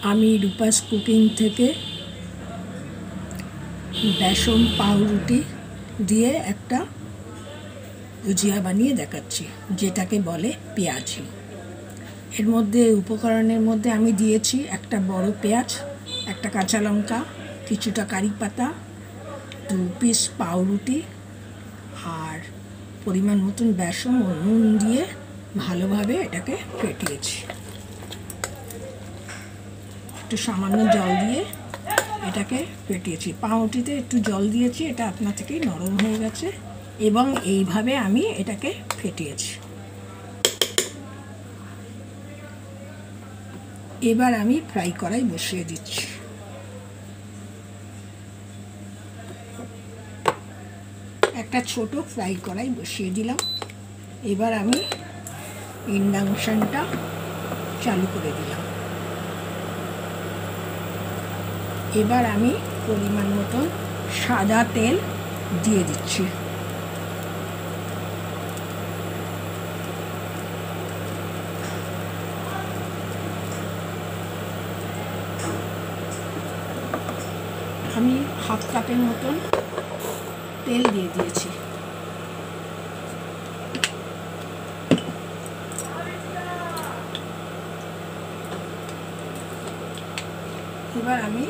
আমি রূপাস কুকিং থেকে বেসন পাউরুটি দিয়ে একটা ভুজিয়া বানিয়ে দেখাচ্ছি, যেটাকে বলে পেঁয়াজি। এর মধ্যে উপকরণের মধ্যে আমি দিয়েছি একটা বড় পেঁয়াজ, একটা কাঁচা লঙ্কা, কিছুটা কারি পাতা, 2 পিস পাউরুটি আর পরিমাণ মতন বেসন ও নুন দিয়ে ভালোভাবে এটাকে ফেটিয়েছি। একটু সামান্য জল দিয়ে এটাকে ফেটিয়েছি। পাউরুটিতে একটু জল দিয়েছি, এটা আপনা থেকেই নরম হয়ে গেছে এবং এইভাবে আমি এটাকে ফেটিয়েছি। এবার আমি ফ্রাই কড়াই বসিয়ে দিচ্ছি। একটা ছোট ফ্রাই কড়াই বসিয়ে দিলাম। এবার আমি ইন্ডাকশনটা চালু করে দিলাম। এবার আমি পরিমাণ মতন সাদা তেল দিয়ে দিচ্ছি। আমি হাফ কাপের মতন তেল দিয়ে দিয়েছি। এবার আমি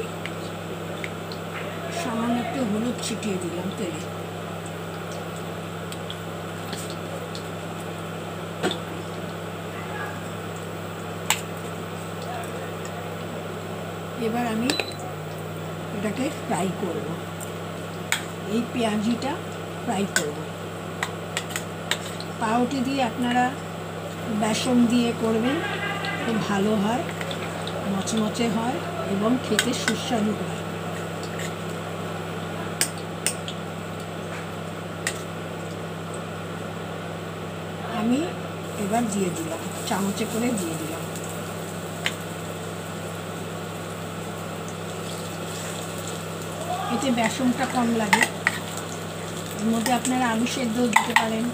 সামান্য একটু হলুদ ছিটিয়ে দিলাম তেলে। এবার আমি এটাকে ফ্রাই করব, এই পেঁয়াজিটা ফ্রাই করব। পাউরুটি দিয়ে আপনারা বেসন দিয়ে করবেন, খুব ভালো হয়, মচমচে হয় এবং খেতে সুস্বাদু হয়। আমি এবার দিয়ে দিলাম, চামচে করে দিয়ে দিলাম। এতে বেসনটা কম লাগে। এর মধ্যে আপনারা আলু সেদ্ধও দিতে পারেন,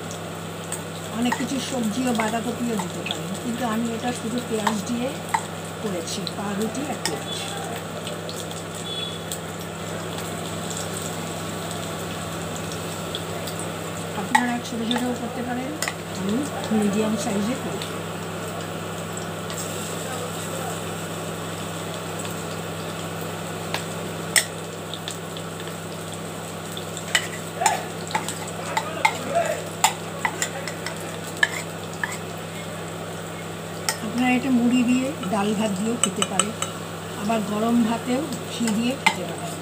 অনেক কিছু সবজিও বাঁধাকপিও দিতে পারেন, কিন্তু আমি এটা শুধু পেঁয়াজ দিয়ে করেছি, পাউরুটি আর পেঁয়াজ। আপনারা ছোটো ছোটো করতে পারেন, আমি মিডিয়াম সাইজে করি। আপনারা এটা মুড়ি দিয়ে, ডাল ভাত দিয়েও খেতে পারেন, আবার গরম ভাতেও ঘি দিয়ে খেতে পারেন।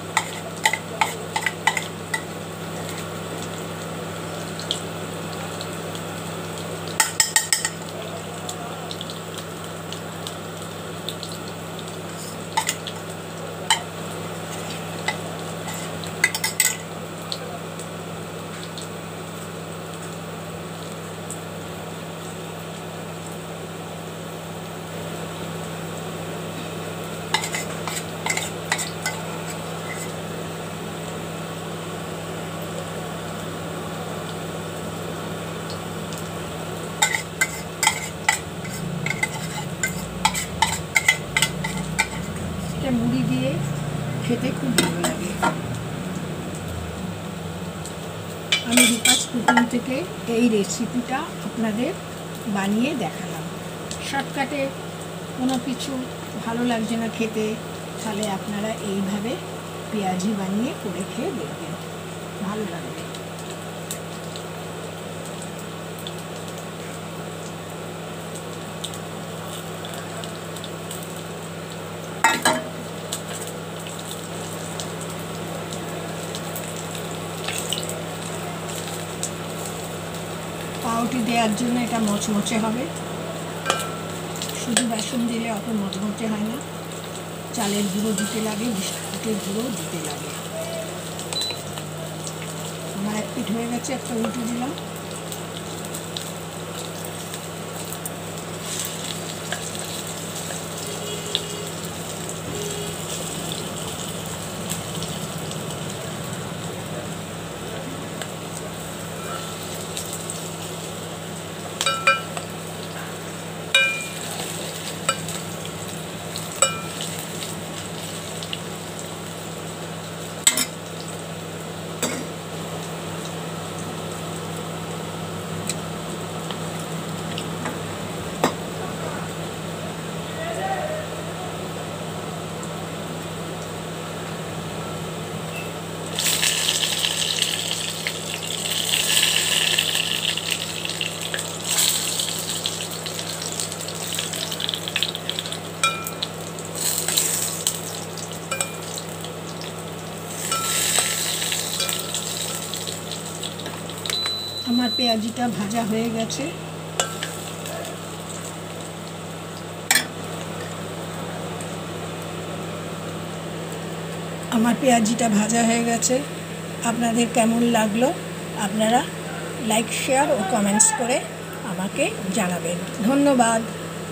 মুড়ি দিয়ে খেতে খুব ভালো লাগে। আমি রূপাস কুকিং থেকে এই রেসিপিটা আপনাদের বানিয়ে দেখালাম। শর্টকাটে কোনো কিছু ভালো লাগছে না খেতে, তাহলে আপনারা এইভাবে পেঁয়াজি বানিয়ে করে খেয়ে দেখবেন, ভালো লাগবে। পাউরুটি দেওয়ার জন্য এটা মচমচে হবে, শুধু বেসন দিলে অত মচমচে হয় না, চালের গুঁড়ো দিতে লাগে, বিস্কুটের গুঁড়ো দিতে লাগে। আমার এক পিঠ হয়ে গেছে, একটা উল্টে দিলাম। পেঁয়াজিটা ভাজা হয়ে গেছে। আমার পেঁয়াজিটা ভাজা হয়ে গেছে। আপনাদের কেমন লাগলো আপনারা লাইক, শেয়ার ও কমেন্টস করে আমাকে জানাবেন। ধন্যবাদ।